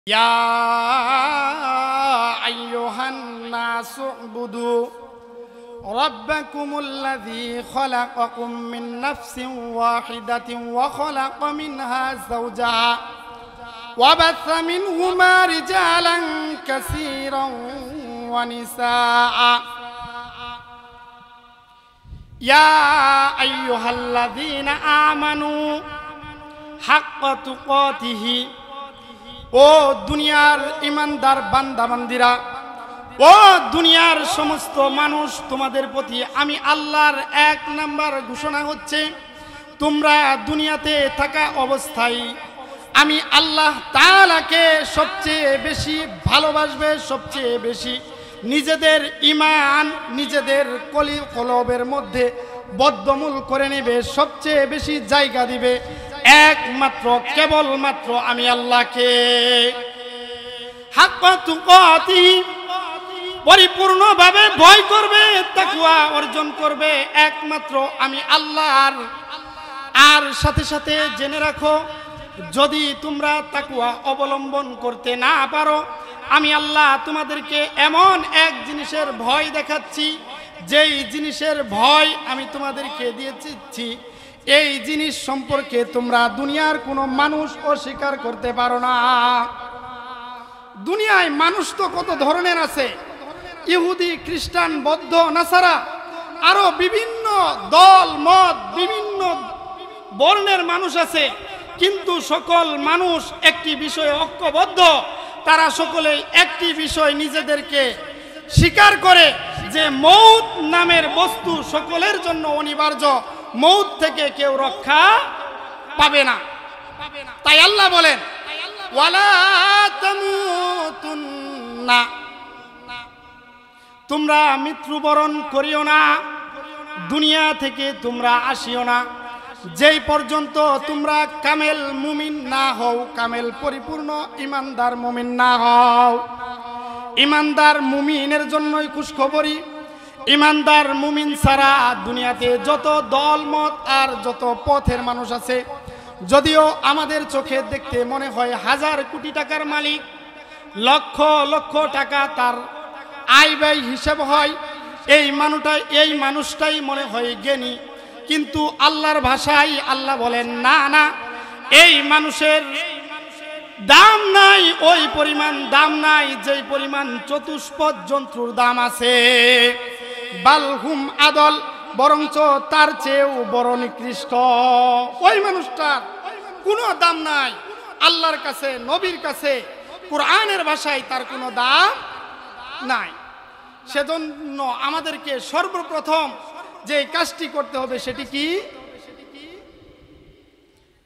يا أيها الناس اعبدوا ربكم الذي خلقكم من نفس واحدة وخلق منها زوجها وبث منهما رجالا كثيرا ونساء يا أيها الذين آمنوا حق تقاته ও দুনিয়ার ইমানদার বান্দা বান্দিরা, ও দুনিয়ার সমস্ত মানুষ, তোমাদের প্রতি আমি আল্লাহর এক নাম্বার ঘোষণা হচ্ছে, তোমরা দুনিয়াতে থাকা অবস্থায় আমি আল্লাহ তাআলাকে সবচেয়ে বেশি ভালোবাসবে, সবচেয়ে বেশি নিজেদের ঈমান নিজেদের কলবের মধ্যে বদ্ধমূল করে নেবে, সবচেয়ে বেশি জায়গা দিবে একমাত্র কেবলমাত্র আমি আল্লাহকে। হাক্কা তুকাতিহি, পরিপূর্ণভাবে ভয় করবে, তাকওয়া অর্জন করবে একমাত্র আমি আল্লাহর। আর সাথে সাথে জেনে রাখো, যদি তোমরা তাকওয়া অবলম্বন করতে না পারো, আমি আল্লাহ তোমাদেরকে এমন এক জিনিসের ভয় দেখাচ্ছি, যেই জিনিসের ভয় আমি তোমাদেরকে দিয়েছি, এই জিনিস সম্পর্কে তোমরা দুনিয়ার কোনো মানুষ অস্বীকার করতে পারো না। দুনিয়ায় মানুষ তো কত ধরনের আছে, ইহুদি, খ্রিস্টান, বৌদ্ধ, নাসারা, আরো বিভিন্ন দল মত, বিভিন্ন বর্ণের মানুষ আছে, কিন্তু সকল মানুষ একটি বিষয়ে ঐক্যবদ্ধ। তারা সকলেই একটি বিষয় নিজেদেরকে স্বীকার করে যে মৌত নামের বস্তু সকলের জন্য অনিবার্য, মৌত থেকে কেউ রক্ষা পাবে না। তাই আল্লাহ বলেন, ওয়ালা তামুতুন্না, তোমরা মৃত্যুবরণ করিও না, দুনিয়া থেকে তোমরা আসিও না, যেই পর্যন্ত তোমরা কামেল মুমিন না হও, কামেল পরিপূর্ণ ইমানদার মুমিন না হও। ইমানদার মুমিনের জন্যই খুশখবরি, ইমানদার মুমিন ছাড়া দুনিয়াতে যত দলমত আর যত পথের মানুষ আছে, যদিও আমাদের চোখে দেখতে মনে হয় হাজার কোটি টাকার মালিক, লক্ষ লক্ষ টাকা তার আয় ব্যয় হিসাব হয়, এই মানুষটাই মনে হয় জ্ঞানী, কিন্তু আল্লাহর ভাষায় আল্লাহ বলেন না না, এই মানুষের দাম নাই, ওই পরিমাণ দাম নাই যেই পরিমাণ চতুষ্পদ জন্তুর দাম আছে। বালহুম আদল, বরঞ্চ তার চেয়েও বড় নিকৃষ্ট। ওই মানুষটার কোনো দাম নাই আল্লাহর কাছে, নবীর কাছে, কোরআনের ভাষায় তার কোনো দাম নাই। সেজন্য আমাদেরকে সর্বপ্রথম যে কাজটি করতে হবে সেটি কি?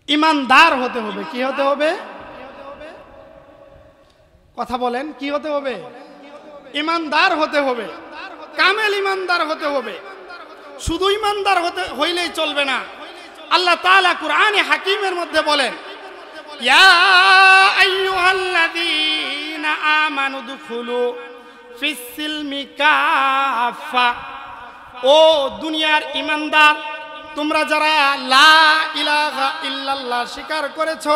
ইমানদার হতে হবে। কি হতে হবে? কথা বলেন, কি হতে হবে? ইমানদার হতে হবে, কামেল ইমানদার হতে হবে। শুধু ইমানদার হইলেই চলবে না। আল্লাহ তাআলা কুরআনে হাকিমের মধ্যে বলেন, ইয়া আইয়ুহাল্লাযীনা আমানু দুখুলু ফিস সিলমি কাফা, ও দুনিয়ার ইমানদার, তোমরা যারা লা ইলাহা ইল্লাল্লাহ স্বীকার করেছো,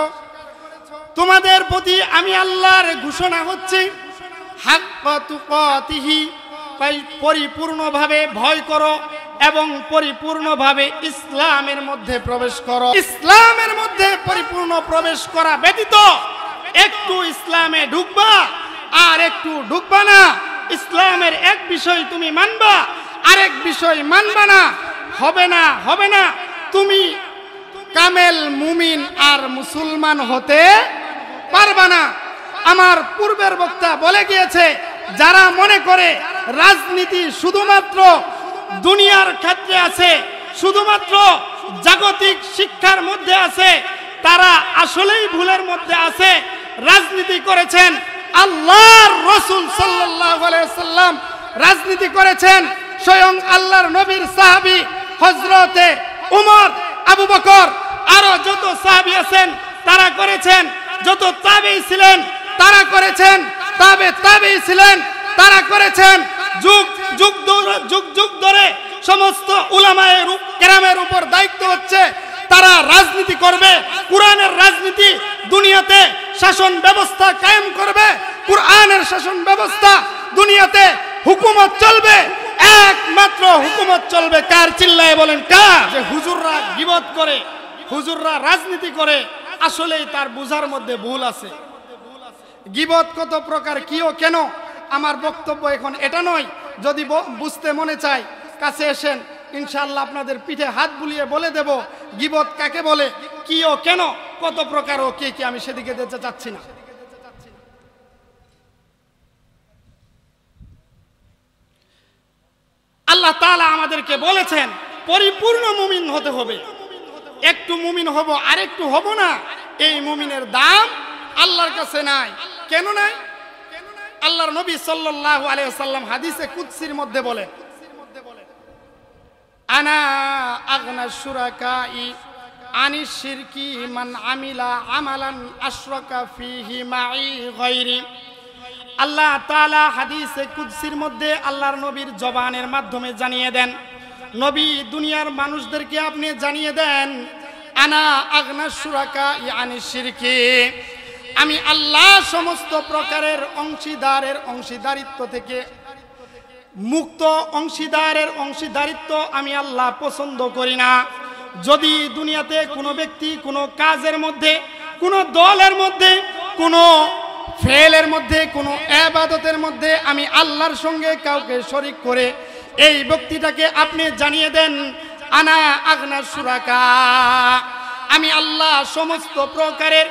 তোমাদের প্রতি আমি আল্লাহর ঘোষণা হচ্ছে, হাক্কা তুকাতিহি, পরিপূর্ণভাবে ভয় করো এবং পরিপূর্ণভাবে ইসলামের মধ্যে প্রবেশ করো। ইসলামের মধ্যে পরিপূর্ণ প্রবেশ করা ব্যতীত একটু ইসলামে ঢুকবা আর একটু ঢুকবা না, ইসলামের এক বিষয় তুমি মানবা আরেক বিষয় মানবা না, হবে না, হবে না। তুমি কামেল মুমিন আর মুসলমান হতে পারবা না। আমার পূর্বের বক্তা বলে গিয়েছে, যারা মনে করে রাজনীতি শুধুমাত্র দুনিয়ার ক্ষেত্রে আছে, শুধুমাত্র জাগতিক শিক্ষার মধ্যে আছে, তারা আসলেই ভুলের মধ্যে আছে। রাজনীতি করেছেন আল্লাহর রাসূল সাল্লাল্লাহু আলাইহি ওয়াসাল্লাম, রাজনীতি করেছেন স্বয়ং আল্লাহর নবীর সাহাবী হযরতে উমর, আবু বকর, আরো যত সাহাবী আছেন তারা করেছেন, যত তাবেঈ ছিলেন তারা করেছেন, তাবেঈ ছিলেন তারা করেছেন। যুগ যুগ ধরে সমস্ত উলামায়ে কেরামের উপর দায়িত্ব হচ্ছে তারা রাজনীতি করবে। কোরআনের রাজনীতি দুনিয়াতে শাসন ব্যবস্থা কায়েম করবে, কুরআনের শাসন ব্যবস্থা, দুনিয়াতে হুকুমত চলবে, একমাত্র হুকুমত চলবে কার? চিল্লায় বলেন কার? যে হুজুররা গীবত করে, হুজুররা রাজনীতি করে, আসলেই তার বুঝার মধ্যে ভুল আছে। গীবত কত প্রকার, কি ও কেন, আমার বক্তব্য এখন এটা নয়। যদি বুঝতে মনে চায় কাছে এসেন, ইনশাআল্লাহ আপনাদের পিঠে হাত বুলিয়ে বলে দেব গীবত কাকে বলে, কি ও কেন, কত প্রকার ও কে কি, আমি সেদিকে যেতে চাচ্ছি না। আল্লাহ তাআলা আমাদেরকে বলেছেন পরিপূর্ণ মুমিন হতে হবে। একটু মুমিন হব আর একটু হব না, এই মুমিনের দাম আল্লাহর কাছে নাই। কেন নাই? আল্লাহর নবী সাল্লাল্লাহু আলাইহি ওয়াসাল্লাম হাদিসে কুদসির মধ্যে বলেন, আনা আগনা শুরাকাই আনিশ শিরকি মান আমিলা আমালান আশরাকা ফীহি মাই গায়রি। আল্লাহ তাআলা হাদিসে কুদসির মধ্যে আল্লাহর নবীর জবানের মাধ্যমে জানিয়ে দেন, নবী দুনিয়ার মানুষদেরকে আপনি জানিয়ে দেন, আনা আগনা শুরাকাই আনিশ শিরকি, আমি আল্লাহ সমস্ত প্রকারের অংশীদারিত্ব থেকে মুক্ত। অংশীদারিত্ব আমি আল্লাহ পছন্দ করি না। যদি দুনিয়াতে কোনো ব্যক্তি কোনো কাজের মধ্যে, কোনো দলের মধ্যে, কোনো ফেলের মধ্যে, কোনো ইবাদতের মধ্যে আমি আল্লাহর সঙ্গে কাউকে শরীক করে, এই ব্যক্তিটাকে আপনি জানিয়ে দেন আনা আগনা শুরাকা, আমি আল্লাহ সমস্ত প্রকারের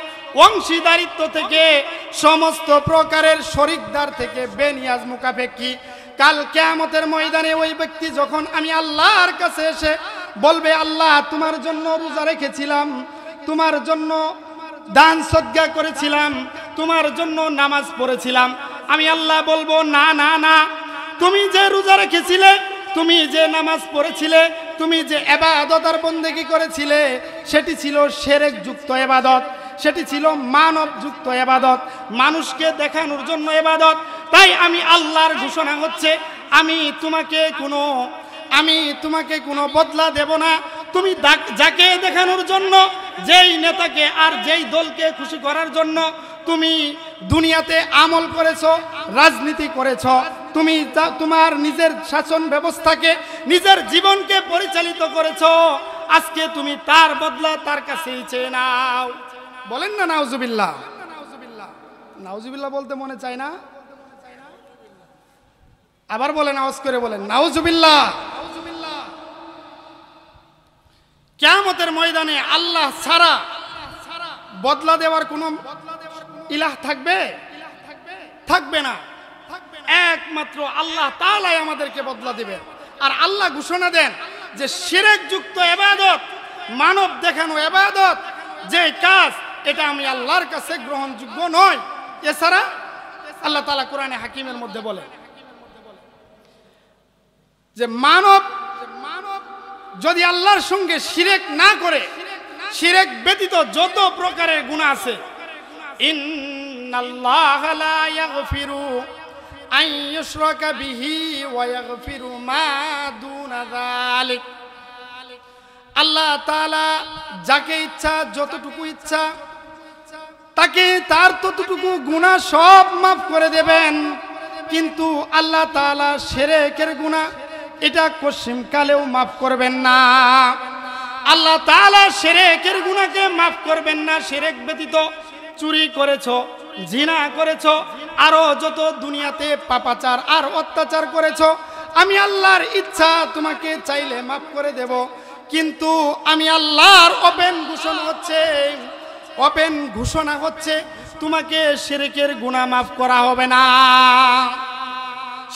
অংশীদারিত্ব থেকে, সমস্ত প্রকারের শরীকদার থেকে বেনিয়াজ মুকাফেকি। কাল কিয়ামতের ময়দানে ওই ব্যক্তি যখন আমি আল্লাহর কাছে এসে বলবে, আল্লাহ তোমার জন্য রোজা রেখেছিলাম, তোমার জন্য দান সদকা করেছিলাম, তোমার জন্য নামাজ পড়েছিলাম, আমি আল্লাহ বলবো না না না, তুমি যে রোজা রেখেছিলে, তুমি যে নামাজ পড়েছিলে, তুমি যে ইবাদত আর বন্দেগী করেছিলে, সেটি ছিল শিরক যুক্ত ইবাদত, সেটি ছিল মানব যুক্ত ইবাদত, মানুষকে দেখানোর জন্য ইবাদত। তাই আমি আল্লাহর ঘোষণা হচ্ছে, আমি তোমাকে কোনো বদলা দেব না। তুমি যাকে দেখানোর জন্য, যেই নেতাকে আর যেই দলকে খুশি করার জন্য তুমি দুনিয়াতে আমল করেছো, রাজনীতি করেছো, তুমি তোমার নিজের শাসন ব্যবস্থাকে, নিজের জীবনকে পরিচালিত করেছো, আজকে তুমি তার বদলা তার কাছেই চেয়ে নাও। বলেন না নাউজুবিল্লাহ? নাউজুবিল্লাহ বলতে মনে চায় না? আবার বলেন, আওয়াজ করে বলেন নাউজুবিল্লাহ। কিয়ামতের ময়দানে আল্লাহ ছাড়া বদলা দেওয়ার কোন ইলাহ থাকবে? থাকবে না। একমাত্র আল্লাহ তাআলাই আমাদেরকে বদলা দিবেন। আর আল্লাহ ঘোষণা দেন যে শিরক যুক্ত ইবাদত, মানব দেখানো ইবাদত, যে কাজ, এটা আমি আল্লাহর কাছে গ্রহণযোগ্য নয়। এছাড়া আল্লাহ তাআলা কোরআনে হাকিমের মধ্যে বলে যে মানব যদি আল্লাহর সঙ্গে শিরক না করে, শিরক ব্যতীত যত প্রকারের গুনাহ আছে, ইন্নাল্লাহা লা ইয়াগফিরু আন ইউশরাকা বিহি ওয়া ইয়াগফিরু মা দুনা যালিক, আল্লাহ তাআলা যাকে ইচ্ছা, যতটুকু ইচ্ছা তাকে তার ততটুকু গুনাহ সব মাফ করে দেবেন। কিন্তু আল্লাহ তাআলা শিরকের গুনাহ এটা কসম কালেও মাফ করবেন না। আল্লাহ তাআলা শিরকের গুনাহকে মাফ করবেন না। শিরক ব্যতীত চুরি করেছো, জিনা করেছো, আরো যত দুনিয়াতে পাপাচার আর অত্যাচার করেছো, আমি আল্লাহর ইচ্ছা তোমাকে চাইলে মাফ করে দেব। কিন্তু আমি আল্লাহর ওপেন ঘোষণা হচ্ছে তোমাকে শিরকের গুনাহ মাফ করা হবে না।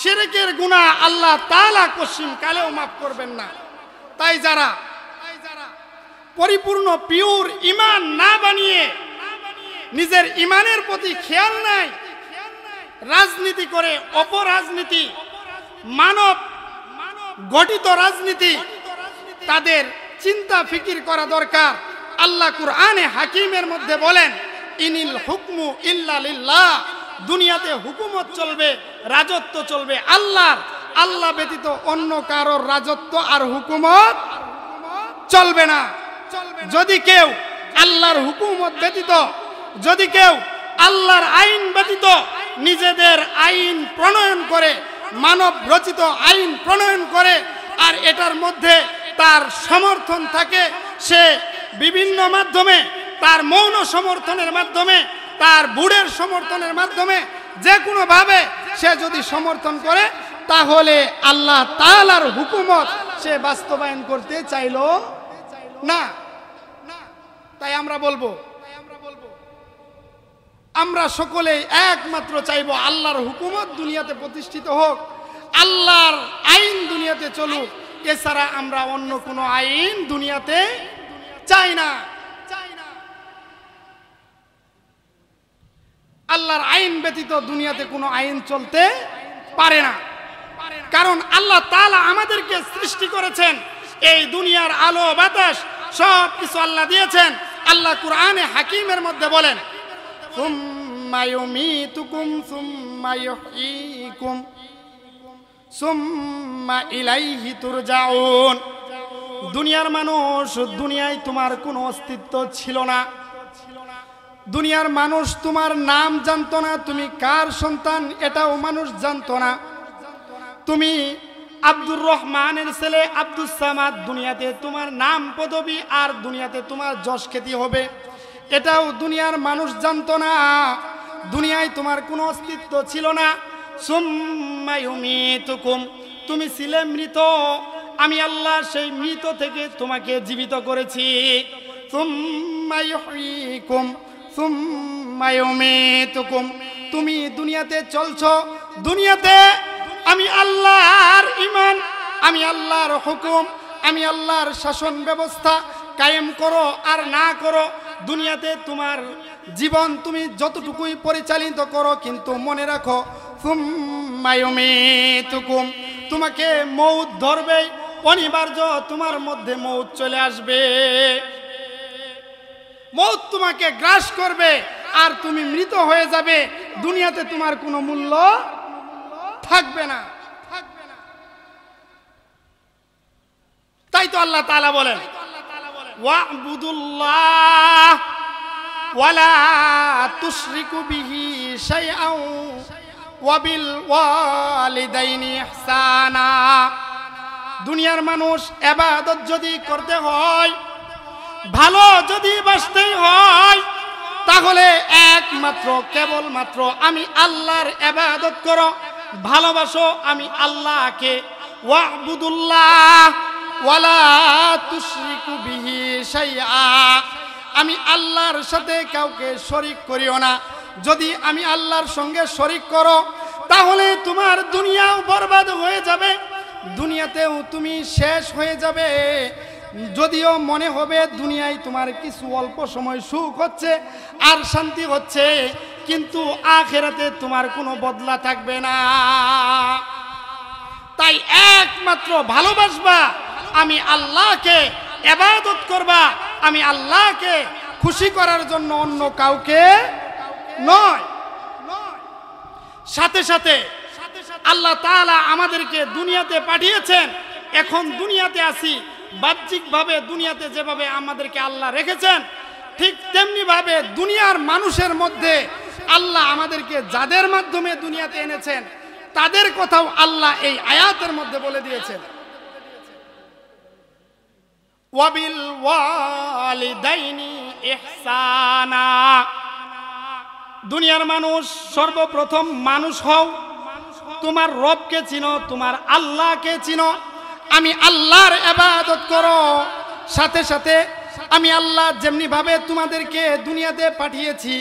শিরকের গুনাহ আল্লাহ তাআলা কসম কালেও মাফ করবেন না। তাই যারা পরিপূর্ণ পিওর ঈমান না বানিয়ে, নিজের ঈমানের প্রতি খেয়াল নাই, রাজনীতি করে, অপরাজনীতি, মানব গঠিত রাজনীতি, তাদের চিন্তা ফিকির করা দরকার। আল্লাহ কুরআনে হাকিমের মধ্যে বলেন, ইনিল হুকমু ইল্লা লিল্লাহ, দুনিয়াতে হুকুমত চলবে, রাজত্ব চলবে আল্লাহর। আল্লাহ ব্যতীত অন্য কারোর রাজত্ব আর হুকুমত চলবে না। যদি কেউ আল্লাহর হুকুমত ব্যতীত, যদি কেউ আল্লাহর আইন ব্যতীত নিজেদের আইন প্রণয়ন করে, মানব রচিত আইন প্রণয়ন করে, আর এটার মধ্যে তার সমর্থন থাকে, সে বিভিন্ন মাধ্যমে, তার মৌন সমর্থনের মাধ্যমে, তার বুড়ের সমর্থনের মাধ্যমে, যে কোনোভাবে সে যদি সমর্থন করে, তাহলে আল্লাহ তাআলার হুকুমত সে বাস্তবায়ন করতে চাইল না। তাই আমরা বলবো, আমরা সকলেই একমাত্র চাইবো আল্লাহর হুকুমত দুনিয়াতে প্রতিষ্ঠিত হোক, আল্লাহর আইন দুনিয়াতে চলুক। এছাড়া আমরা অন্য কোনো আইন দুনিয়াতে চাই না। আল্লাহর আইন ব্যতীত দুনিয়াতে কোনো আইন চলতে পারে না। কারণ আল্লাহ তাআলা আমাদেরকে সৃষ্টি করেছেন, এই দুনিয়ার আলো বাতাস সব কিছু আল্লাহ দিয়েছেন। আল্লাহ কুরআনে হাকিমের মধ্যে বলেন, সুম্মা ইউমীতুকুম সুম্মা ইউহয়ীকুম সুম্মা ইলাইহি তুরজাউন। দুনিয়ার মানুষ, দুনিয়ায় তোমার কোনো অস্তিত্ব ছিল না। দুনিয়ার মানুষ তোমার নাম জানতো না, তুমি কার সন্তান এটাও মানুষ জানতো না। তুমি আব্দুর রহমানের ছেলে আব্দুস সামাদ, দুনিয়াতে তোমার নাম পদবী আর দুনিয়াতে তোমার যশ খ্যাতি হবে, এটাও দুনিয়ার মানুষ জানতো না। দুনিয়ায় তোমার কোনো অস্তিত্ব ছিল না। সুম্মা ইউমীতুকুম, তুমি ছিলে মৃত, আমি আল্লাহ সেই মৃত থেকে তোমাকে জীবিত করেছি। সুম্মা ইউহয়ীকুম সুম্মা ইউমীতুকুম, তুমি দুনিয়াতে চলছো, দুনিয়াতে আমি আল্লাহর ঈমান, আমি আল্লাহর হুকুম, আমি আল্লাহর শাসন ব্যবস্থা কায়েম করো আর না করো, দুনিয়াতে তোমার জীবন তুমি যতটুকুই পরিচালিত করো, কিন্তু মনে রাখো সুম্মা ইউমীতুকুম, তোমাকে মউত ধরবে, অনিবার্য তোমার মধ্যে মউত চলে আসবে, মউত তোমাকে গ্রাস করবে আর তুমি মৃত হয়ে যাবে। দুনিয়াতে তোমার কোনো মূল্য থাকবে না। তাই তো আল্লাহ তাআলা বলেন, ওয়া'বুদুল্লাহ ওয়ালা তুশরিকু বিহি শাইআন ওয়া বিল ওয়ালিদাইনি ইহসানা। দুনিয়ার মানুষ ইবাদত যদি করতে হয়, ভালো যদি বাসতে হয়, তাহলে একমাত্র কেবলমাত্র আমি আল্লাহর ইবাদত করো, ভালোবাসো আমি আল্লাহকে। ওয়া'বুদুল্লাহ ওয়ালা তুশরিকু বিহি শাইআ, আমি আল্লাহর সাথে কাউকে শরীক করিও না। যদি আমি আল্লাহর সঙ্গে শরীক করো, তাহলে তোমার দুনিয়াও বরবাদ হয়ে যাবে, দুনিয়াতেও তুমি শেষ হয়ে যাবে। যদিও মনে হবে দুনিয়ায় তোমার কিছু অল্প সময় সুখ হচ্ছে আর শান্তি হচ্ছে, কিন্তু আখিরাতে তোমার কোনো বদলা থাকবে না। তাই একমাত্র ভালোবাসবা আমি আল্লাহকে, ইবাদত করবা আমি আল্লাহকে, খুশি করার জন্য অন্য কাউকে নয়। সাথে সাথে আল্লাহ তাআলা আমাদেরকে দুনিয়াতে পাঠিয়েছেন, এখন দুনিয়াতে আসি, বাহ্যিকভাবে দুনিয়াতে যেভাবে আমাদেরকে আল্লাহ রেখেছেন, ঠিক তেমনি ভাবে দুনিয়ার মানুষের মধ্যে আল্লাহ আমাদেরকে যাদের মাধ্যমে দুনিয়াতে এনেছেন, তাদের কথাও আল্লাহ এই আয়াতের মধ্যে বলে দিয়েছেন, ওয়াবিল ওয়ালিদাইনি ইহসানা। দুনিয়ার মানুষ সর্বপ্রথম মানুষ হও, তোমার রবকে চিনো, তোমার আল্লাহকে চিনো, আমি আল্লাহর ইবাদত করো। সাথে সাথে আমি আল্লাহ যেমনি ভাবে তোমাদেরকে দুনিয়াতে পাঠিয়েছি,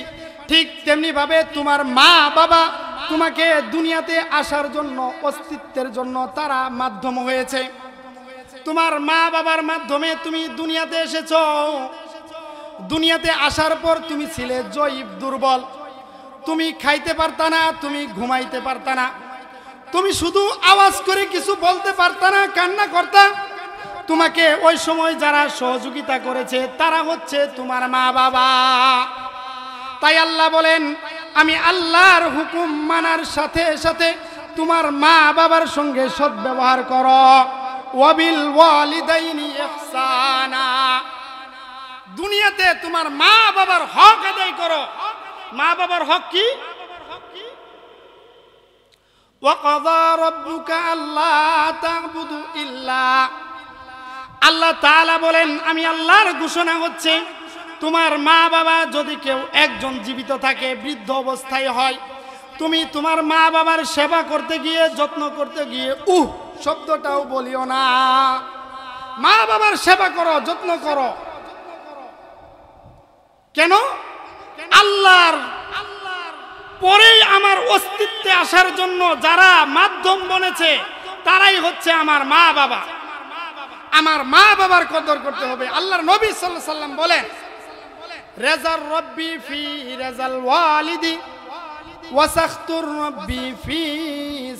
ঠিক তেমনি ভাবে তোমার মা বাবা তোমাকে দুনিয়াতে আসার জন্য, অস্তিত্বের জন্য তারা মাধ্যম হয়েছে। তোমার মা বাবার মাধ্যমে তুমি দুনিয়াতে এসেছো। দুনিয়াতে আসার পর তুমি ছিলে জয়ীব, দুর্বল, তুমি খাইতে পারতা না, তুমি ঘুমাইতে পারতা না, তুমি শুধু আওয়াজ করে কিছু বলতে পারতা না, কান্না করতা। তোমাকে ওই সময় যারা সহযোগিতা করেছে তারা হচ্ছে তোমার মা বাবা। তাই আল্লাহ বলেন, আমি আল্লাহর হুকুম মানার সাথে সাথে তোমার মা বাবার সঙ্গে সদ্ব্যবহার করো। ওয়াবিল ওয়ালিদাইনি ইহসানা, দুনিয়াতে তোমার মা বাবার হক আদায় করো। মা বাবার হক কি? وَقَضَى رَبُّكَ أَلَّا تَعْبُدُوا إِلَّا, আল্লাহ তাআলা বলেন আমি আল্লাহর ঘোষণা হচ্ছে তোমার মা বাবা যদি কেউ একজন জীবিত থাকে, বৃদ্ধ অবস্থায় হয়, তুমি তোমার মা বাবার সেবা করতে গিয়ে, যত্ন করতে গিয়ে শব্দটাও বলিও না। মা বাবার সেবা করো, যত্ন করো। কেন? আল্লাহর পরেই আমার অস্তিত্বে আসার জন্য যারা মাধ্যম বনেছে তারাই হচ্ছে আমার মা বাবা। আমার মা বাবার কদর করতে হবে। আল্লাহর নবী সাল্লাল্লাহু আলাইহি সাল্লাম বলেন, রাজার রব্বি ফি রাজাল ওয়ালিদি ওয়া সাখতুর রব্বি ফি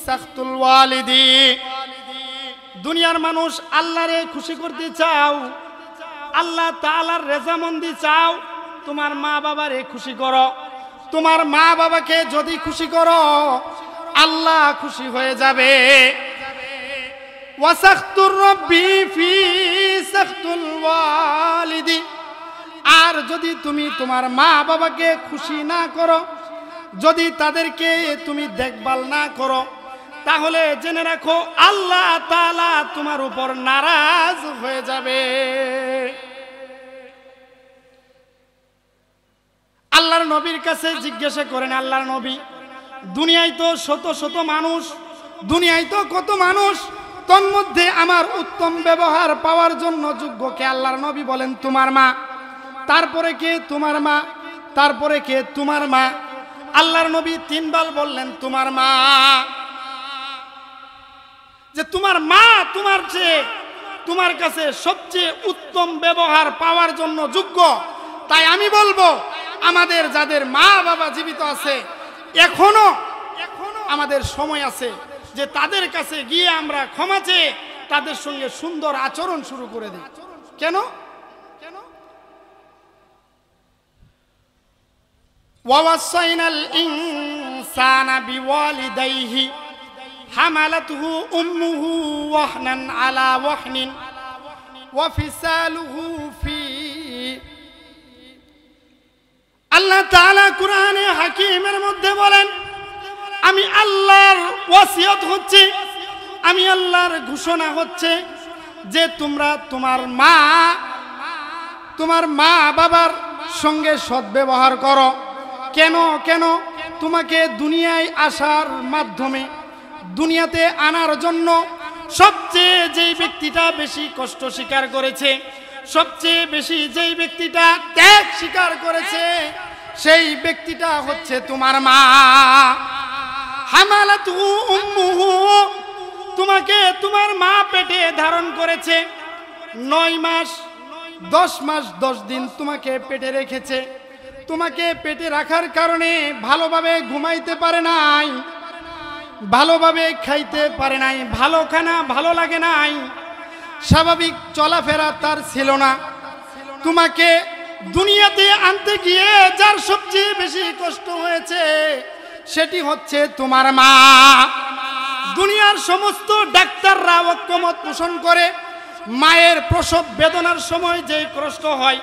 সাখতুল ওয়ালিদি। দুনিয়ার মানুষ আল্লাহরে খুশি করতে চাও, আল্লাহ তাআলার রেজামন্দি চাও, তোমার মা বাবারে খুশি করো। তোমার মা বাবাকে যদি খুশি করো আল্লাহ খুশি হয়ে যাবে। ওয়া সাখতুর রব্বি ফি সাখতুল ওয়ালিদি, আর যদি তুমি তোমার মা বাবাকে খুশি না করো, যদি তাদেরকে তুমি দেখভাল না করো, তাহলে জেনে রাখো আল্লাহ তাআলা তোমার উপর নারাজ হয়ে যাবে। আল্লাহর নবীর কাছে জিজ্ঞাসা করেন, আল্লাহর নবী, দুনিয়ায় তো শত শত মানুষ, দুনিয়ায় তো কত মানুষ, তন্মধ্যে আমার উত্তম ব্যবহার পাওয়ার জন্য যোগ্য কে? আল্লাহর নবী বলেন তোমার মা। তারপরে কে? তোমার মা। তারপরে কে? তোমার মা। আল্লাহর নবী তিনবার বললেন তোমার মা। যে তোমার মা তোমার চেয়ে, তোমার কাছে সবচেয়ে উত্তম ব্যবহার পাওয়ার জন্য যোগ্য। তাই আমি বলবো আমাদের যাদের মা বাবা জীবিত আছে, এখনো আমাদের সময় আছে যে তাদের কাছে গিয়ে আমরা ক্ষমা চেয়ে তাদের সঙ্গে সুন্দর আচরণ শুরু করে দিই। কেন? ওয়াসাইনাল ইনসানা বিওয়ালিদাইহি হামালাতুহু উম্মুহু ওয়াহনান আলা ওয়াহনিন ওয়া ফিসালুহু ফি। আল্লাহ তাআলা কুরআনে হাকিমের মধ্যে বলেন, আমি আল্লাহর ওয়াসিয়ত হচ্ছে, আমি আল্লাহর ঘোষণা হচ্ছে যে তোমরা তোমার মা বাবার সঙ্গে সদ্ব্যবহার করো। কেন? তোমাকে দুনিয়ায় আসার মাধ্যমে, দুনিয়াতে আনার জন্য সবচেয়ে যেই ব্যক্তিটা বেশি কষ্ট স্বীকার করেছে, সবচেয়ে বেশি যেই ব্যক্তিটা ত্যাগ স্বীকার করেছে, সেই ব্যক্তিটা হচ্ছে তোমার মা। হামালাতুহু উম্মুহু, তোমাকে তোমার মা পেটে ধারণ করেছে, 9 মাস 10 মাস 10 দিন তোমাকে পেটে রেখেছে। তোমাকে পেটে রাখার কারণে ভালোভাবে ঘুমাইতে পারে নাই, ভালোভাবে খাইতে পারে নাই, ভালো খানা ভালো লাগে নাই, স্বাভাবিক চলাফেরা তার ছিল না। তোমাকে দুনিয়াতে আনতে গিয়ে যার সবচেয়ে বেশি কষ্ট হয়েছে সেটি হচ্ছে তোমার মা। দুনিয়ার সমস্ত ডাক্তাররা ঐক্যমত পোষণ করে মায়ের প্রসব বেদনার সময় যে কষ্ট হয়,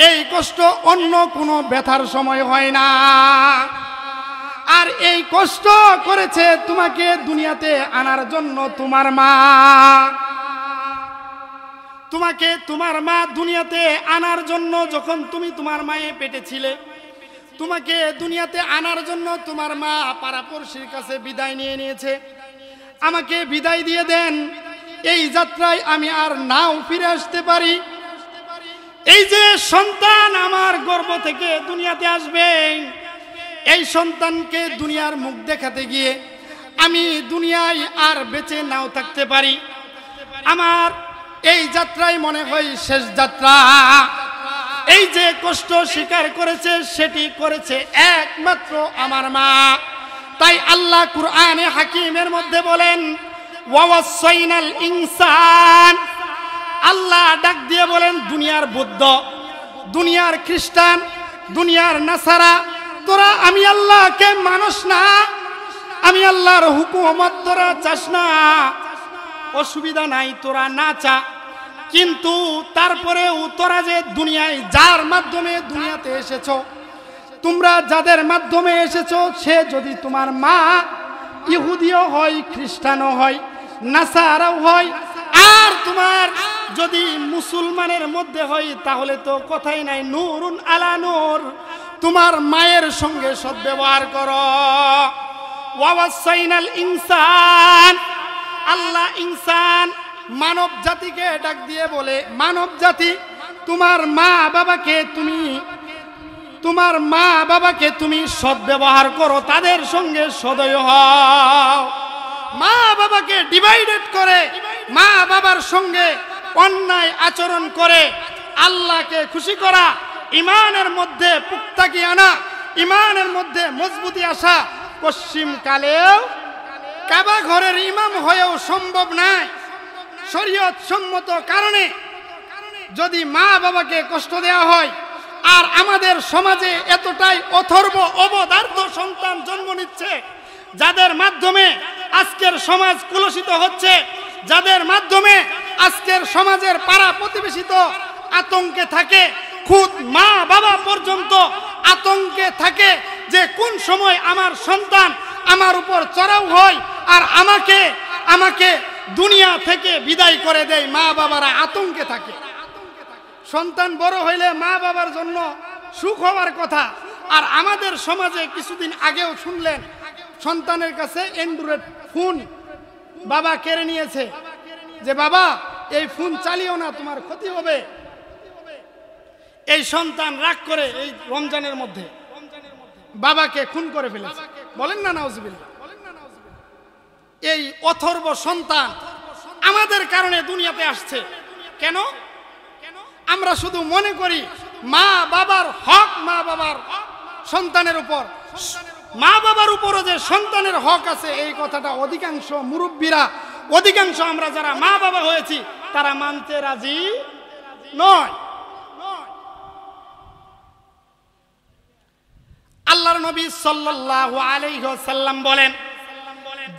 এই কষ্ট অন্য কোনো ব্যথার সময় হয় না। আর এই কষ্ট করেছে তোমাকে দুনিয়াতে আনার জন্য তোমার মা। তোমাকে তোমার মা দুনিয়াতে আনার জন্য, যখন তুমি তোমার মায়ের পেটে ছিলে, তোমাকে দুনিয়াতে আনার জন্য তোমার মা পাড়াপড়শির কাছে বিদায় নিয়ে নিয়েছে। আমাকে বিদায় দিয়ে দেন, এই যাত্রায় আমি আর নাও ফিরে আসতে পারি। এই যে সন্তান আমার গর্ভ থেকে দুনিয়াতে আসবে, এই সন্তানকে দুনিয়ার মুখ দেখাতে গিয়ে আমি দুনিয়ায় আর বেঁচে নাও থাকতে পারি। আমার এই যাত্রায় মনে হয় শেষ যাত্রা। এই যে কষ্ট স্বীকার করেছে সেটি করেছে একমাত্র আমার মা। তাই আল্লাহ কুরআনে হাকিমের মধ্যে বলেন, ওয়াসাইনাল ইনসান, আল্লাহ ডাক দিয়ে বলেন, দুনিয়ার বৌদ্ধ, দুনিয়ার খ্রিস্টান, দুনিয়ার নাসারা, তোরা আমি আল্লাহকে মানস না, আমি আল্লাহর হুকুমত তোরা চাস না, অসুবিধা নাই, তোরা না চা। কিন্তু তারপরেও তোরা যে দুনিয়ায় যার মাধ্যমে দুনিয়াতে এসেছো, তোমরা যাদের মাধ্যমে এসেছো সে যদি তোমার মা ইহুদিও হয়, খ্রিস্টানও হয়, নাসারাও হয়, আর তোমার যদি মুসলমানের মধ্যে হয়, তাহলে তো কথাই নাই, নূরুন আলা নূর। তোমার মায়ের সঙ্গে সদ্ব্যবহার করো। ওয়াসাইনাল ইনসান, আল্লাহ ইনসান মানব জাতিকে ডাক দিয়ে বলে, মানব জাতি তোমার মা বাবাকে তুমি সদ্ব্যবহার করো, তাদের সঙ্গে সদয় হও। মা বাবাকে ডিভাইডেড করে, মা বাবার সঙ্গে অন্যায় আচরণ করে আল্লাহকে খুশি করা, ইমানের মধ্যে পুক্তাকি আনা, ইমানের মধ্যে মজবুতি আসা পশ্চিম কালেও কাবা ঘরের ইমাম হয়েও সম্ভব নয়। শরীয়ত সম্মত কারণে যদি মা বাবাকে কষ্ট দেওয়া হয়, আর আমাদের সমাজে এতটাই অথর্ব অবদার্থ সন্তান জন্ম নিচ্ছে, যাদের মাধ্যমে আজকের সমাজ কুলসিত হচ্ছে, যাদের মাধ্যমে আজকের সমাজের পাড়া প্রতিবেশী তো আতঙ্কে থাকে, খুদ মা বাবা পর্যন্ত আতঙ্কে থাকে যে কোন সময় আমার সন্তান আমার উপর চড়াও হয় আর আমাকে দুনিয়া থেকে বিদায় করে দেয়। মা বাবারা আতঙ্কে থাকে। সন্তান বড় হইলে মা বাবার জন্য সুখ হওয়ার কথা, আর আমাদের সমাজে কিছুদিন আগেও শুনলেন সন্তানের কাছে অ্যান্ড্রয়েড ফোন বাবা কেড়ে নিয়েছে, যে বাবা এই ফোন চালিও না, তোমার ক্ষতি হবে। এই সন্তান রাগ করে এই রমজানের মধ্যে বাবাকে খুন করে ফেলেছে। বলেন না নাউজুবিল্লাহ। এই অথর্ব সন্তান আমাদের কারণে দুনিয়াতে আসছে। কেন? আমরা শুধু মনে করি মা বাবার হক, মা বাবার সন্তানের উপর, মা বাবার উপরও যে সন্তানের হক আছে, এই কথাটা অধিকাংশ মুরব্বীরা, অধিকাংশ আমরা যারা মা বাবা হয়েছি তারা মানতে রাজি নয়। আল্লাহর নবী সাল্লাল্লাহু আলাইহি ওয়াসাল্লাম বলেন,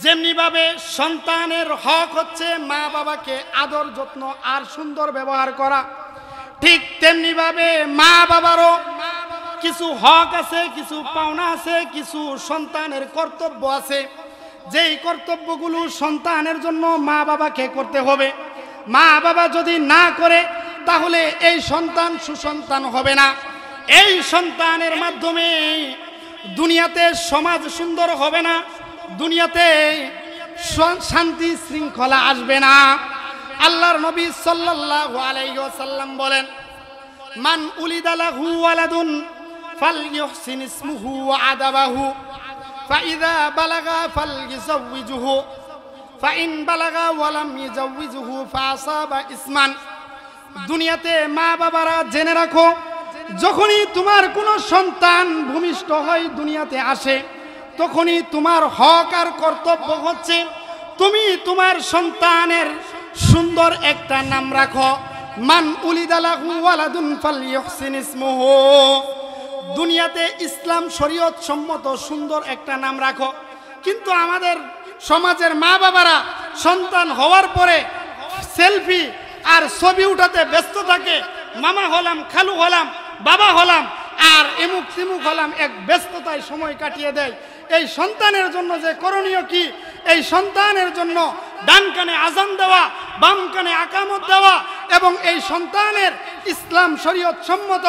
যেমনি ভাবে সন্তানের হক হচ্ছে মা বাবাকে আদর যত্ন আর সুন্দর ব্যবহার করা, ঠিক তেমনি ভাবে মা বাবারও কিছু হক আছে, কিছু পাওনা আছে, কিছু সন্তানের কর্তব্য আছে। যেই কর্তব্যগুলো সন্তানের জন্য মা বাবাকে করতে হবে, মা বাবা যদি না করে তাহলে এই সন্তান সুসন্তান হবে না। এই সন্তানের মাধ্যমে দুনিয়াতে সমাজ সুন্দর হবে না, দুনিয়াতে শান্তি শৃঙ্খলা আসবে না। আল্লাহর নবী সাল্লাল্লাহু আলাইহি ওয়াসাল্লাম বলেন, মান উলিদা লাহু ওয়ালাদুন ফালইউহসিন ইসমুহু ওয়া আদাবাহু ফাইযা বালাগা ফালইউযাওয়িজুহু ফাইন বালাগা ওয়া লাম ইউযাওয়িজুহু ফাআসাবা ইসমান। দুনিয়াতে মা বাবারা জেনে রাখো, যখনই তোমার কোনো সন্তান ভূমিষ্ঠ হয়, দুনিয়াতে আসে, তখনই তোমার হক আর কর্তব্য হচ্ছে তুমি তোমার সন্তানের সুন্দর একটা নাম রাখো। মান উলিদা লাহু ওয়ালাদুন ফালইউহসিন ইসমুহু। দুনিয়াতে ইসলাম শরীয়ত সম্মত সুন্দর একটা নাম রাখো। কিন্তু আমাদের সমাজের মা বাবারা সন্তান হওয়ার পরে সেলফি আর ছবি উঠাতে ব্যস্ত থাকে। মামা হলাম, খালু হলাম, বাবা হলাম, আর এমুক তিমুক হলাম, এক ব্যস্ততায় সময় কাটিয়ে দেয়। এই সন্তানের জন্য যে করণীয় কি, এই সন্তানের জন্য ডান কানে আজান দেওয়া, বাম কানে আকামত দেওয়া, এবং এই সন্তানের ইসলাম শরীয়ত সম্মত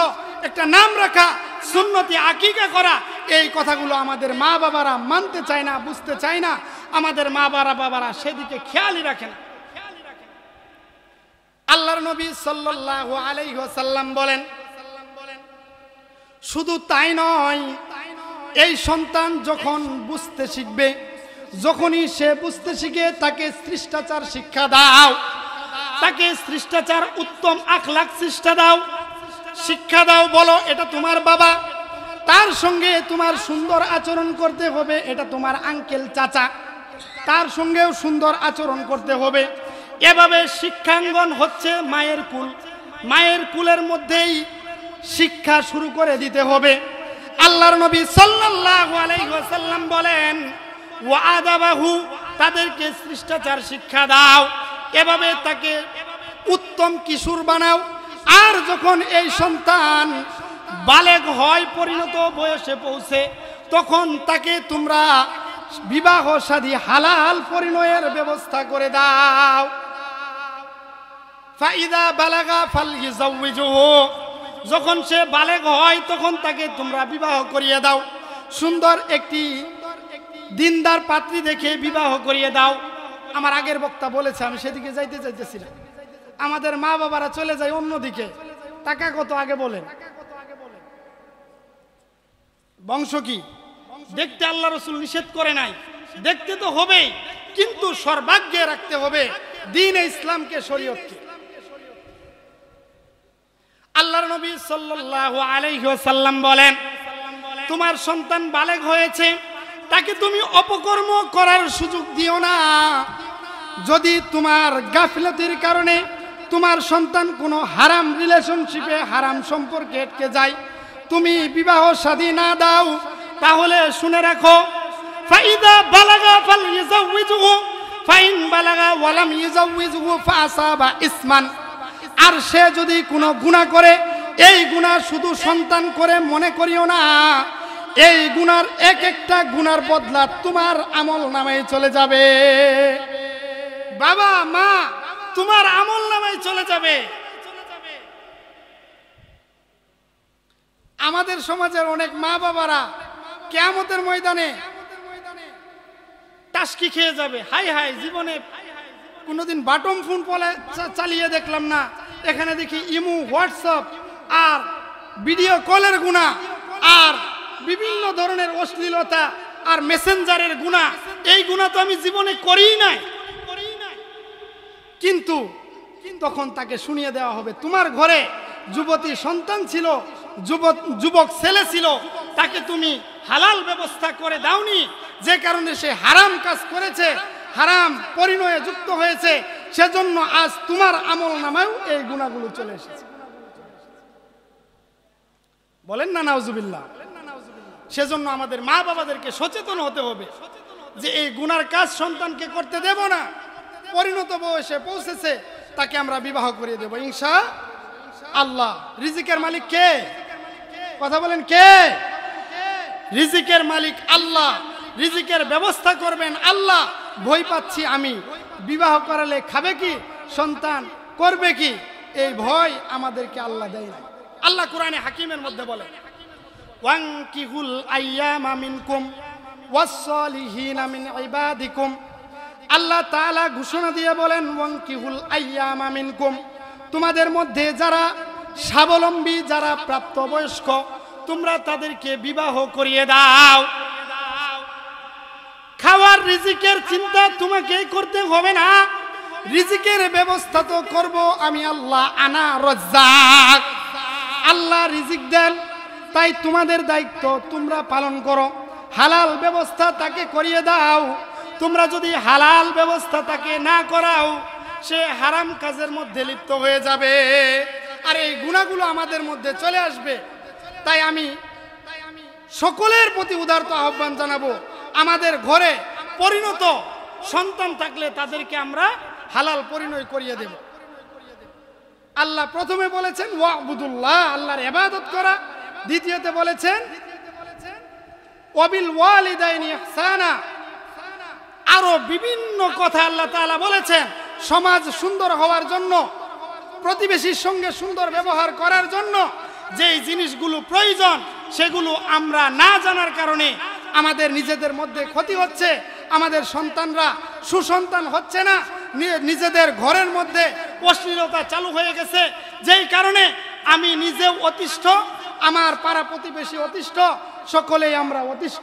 একটা নাম রাখা, সুন্নতি আকিকা করা, এই কথাগুলো আমাদের মা বাবারা মানতে চায় না, বুঝতে চায় না। আমাদের মা বাবারা সেদিকে খেয়ালই রাখে না। আল্লাহর নবী সাল্লাল্লাহু আলাইহি ওয়াসাল্লাম বলেন, শুধু তাই নয়, এই সন্তান যখন বুঝতে শিখবে, যখনই সে বুঝতে শিখে, তাকে শিষ্টাচার শিক্ষা দাও, তাকে শিষ্টাচার উত্তম আখলাক শিক্ষা দাও। বলো এটা তোমার বাবা, তার সঙ্গে তোমার সুন্দর আচরণ করতে হবে। এটা তোমার আঙ্কেল চাচা, তার সঙ্গেও সুন্দর আচরণ করতে হবে। এভাবে শিক্ষাঙ্গন হচ্ছে মায়ের কুল। মায়ের কুলের মধ্যেই শিক্ষা শুরু করে দিতে হবে। আল্লাহর নবী সাল্লাল্লাহু আলাইহি ওয়াসাল্লাম বলেন, ওয়া আদাবাহু, তাদেরকে শিষ্টাচার শিক্ষা দাও। এভাবে তাকে উত্তম কিশোর বানাও। আর যখন এই সন্তান বালেগ হয়, পরিণত বয়সে পৌঁছে, তখন তাকে তোমরা বিবাহ শাদী হালাল পরিণয়ের ব্যবস্থা করে দাও। ফাইদা বালাগা ফালইজাউযুহু, যখন সে বালেগ হয় তখন তাকে তোমরা বিবাহ করিয়ে দাও। সুন্দর একটি দিনদার পাত্রী দেখে বিবাহ করিয়ে দাও। আমার আগের বক্তা বলেছে, আমি সেদিকে যাইতে চাইতেছি না। আমাদের মা বাবারা চলে যায় অন্যদিকে, টাকা কত আগে বলেন, বংশ কি দেখতে আল্লাহ রসুল নিষেধ করে নাই, দেখতে তো হবেই, কিন্তু সর্বাগ্যে রাখতে হবে দ্বীন ইসলামকে, শরীয়তকে। আল্লাহর নবী সাল্লাল্লাহু আলাইহি ওয়াসাল্লাম বলেন, তোমার সন্তান বালেগ হয়েছে, তাকে তুমি অপকর্ম করার সুযোগ দিও না। যদি তোমার গাফিলতির কারণে তোমার সন্তান কোনো হারাম রিলেশনশিপে, হারাম সম্পর্কে আটকে যায়, তুমি বিবাহ শাদী না দাও, তাহলে শুনে রাখো, ফাইদা বালাগা ফালইজাউযুহু ফাইন বালাগা ওয়ালাম ইজাউযুহু ফাসাবা ইসমান। আর সে যদি কোনো গুনাহ করে, এই গুনাহ শুধু সন্তান করে মনে করিও না, এই গুনার এক একটা গুনার বদলা তোমার আমল নামায় চলে যাবে। বাবা মা, তোমার আমল নামায় চলে যাবে। আমাদের সমাজের অনেক মা বাবারা কিয়ামতের ময়দানে টাস্কি খেয়ে যাবে। হাই হাই, জীবনে কোনোদিন বাটম ফোন চালিয়ে দেখলাম না, এখানে দেখি ইমো, হোয়াটসঅ্যাপ আর ভিডিও কলের গুনাহ, আর বিভিন্ন ধরনের অশ্লীলতা আর মেসেঞ্জারের গুনাহ। এই গুনাহ তো আমি জীবনে করিই নাই। কিন্তু তখন তাকে শুনিয়ে দেওয়া হবে, তোমার ঘরে যুবতী সন্তান ছিল, যুবক ছেলে ছিল, তাকে তুমি হালাল ব্যবস্থা করে দাওনি, যে কারণে সে হারাম কাজ করেছে, হারাম পরিণয়ে যুক্ত হয়েছে, সেজন্য আজ তোমার আমল নামায়ও এই গুনাহগুলো চলে এসেছে। বলেন না নাউজুবিল্লাহ। সেজন্য আমাদের মা বাবাদেরকে সচেতন হতে হবে যে এই গুনার কাজ সন্তানকে করতে দেব না। পরিণত বয়সে পৌঁছেছে, তাকে আমরা বিবাহ করিয়ে দেব ইনশাআল্লাহ। রিজিকের মালিক কে? কথা বলেন, কে? রিজিকের মালিক আল্লাহ, রিজিকের ব্যবস্থা করবেন আল্লাহ। ভয় পাচ্ছি আমি, বিবাহ করালে খাবে কি, সন্তান করবে কি, এই ভয় আমাদেরকে আল্লাহ দেয় না। আল্লাহ কোরআনে হাকিমের মধ্যে বলে, ওয়ানকিহুল আইয়ামা মিনকুম ওয়াস-সালিহিনা মিন ইবাদিকুম। আল্লাহ তাআলা ঘোষণা দিয়ে বলেন, ওয়ানকিহুল আইয়ামা মিনকুম, তোমাদের মধ্যে যারা স্বাবলম্বী, যারা প্রাপ্তবয়স্ক, তোমরা তাদেরকে বিবাহ করিয়ে দাও। খাওয়ার রিজিকের চিন্তা তোমাকে করতে হবে না, রিজিকের ব্যবস্থা তো করব আমি আল্লাহ। আনা রাজ্জাক, আল্লাহ রিজিক দেন, তাই তোমাদের দায়িত্ব তোমরা পালন করো। হালাল ব্যবস্থা তাকে করিয়ে দাও। তোমরা যদি হালাল ব্যবস্থা তাকে না করাও, সে হারাম কাজের মধ্যে লিপ্ত হয়ে যাবে, আর এই গুনাহগুলো আমাদের মধ্যে চলে আসবে। তাই আমি সকলের প্রতি উদারত আহ্বান জানাবো, আমাদের ঘরে পরিণত সন্তান থাকলে তাদেরকে আমরা হালাল পরিণয় করিয়ে দেব। আল্লাহ প্রথমে বলেছেন ওয়াবুদুল্লাহ, আল্লাহর ইবাদত করা। দ্বিতীয়তে বলেছেন ওয়াবিল ওয়ালিদাইনি ইহসানা। আরো বিভিন্ন কথা আল্লাহ তাআলা বলেছেন সমাজ সুন্দর হওয়ার জন্য, প্রতিবেশীর সঙ্গে সুন্দর ব্যবহার করার জন্য যেই জিনিসগুলো প্রয়োজন, সেগুলো আমরা না জানার কারণে আমাদের নিজেদের মধ্যে ক্ষতি হচ্ছে, আমাদের সন্তানরা সুসন্তান হচ্ছে না, নিজেদের ঘরের মধ্যে অশ্লীলতা চালু হয়ে গেছে, যেই কারণে আমি নিজেও অতিষ্ঠ, আমার পাড়া প্রতিবেশী অতিষ্ঠ, সকলেই আমরা অতিষ্ঠ।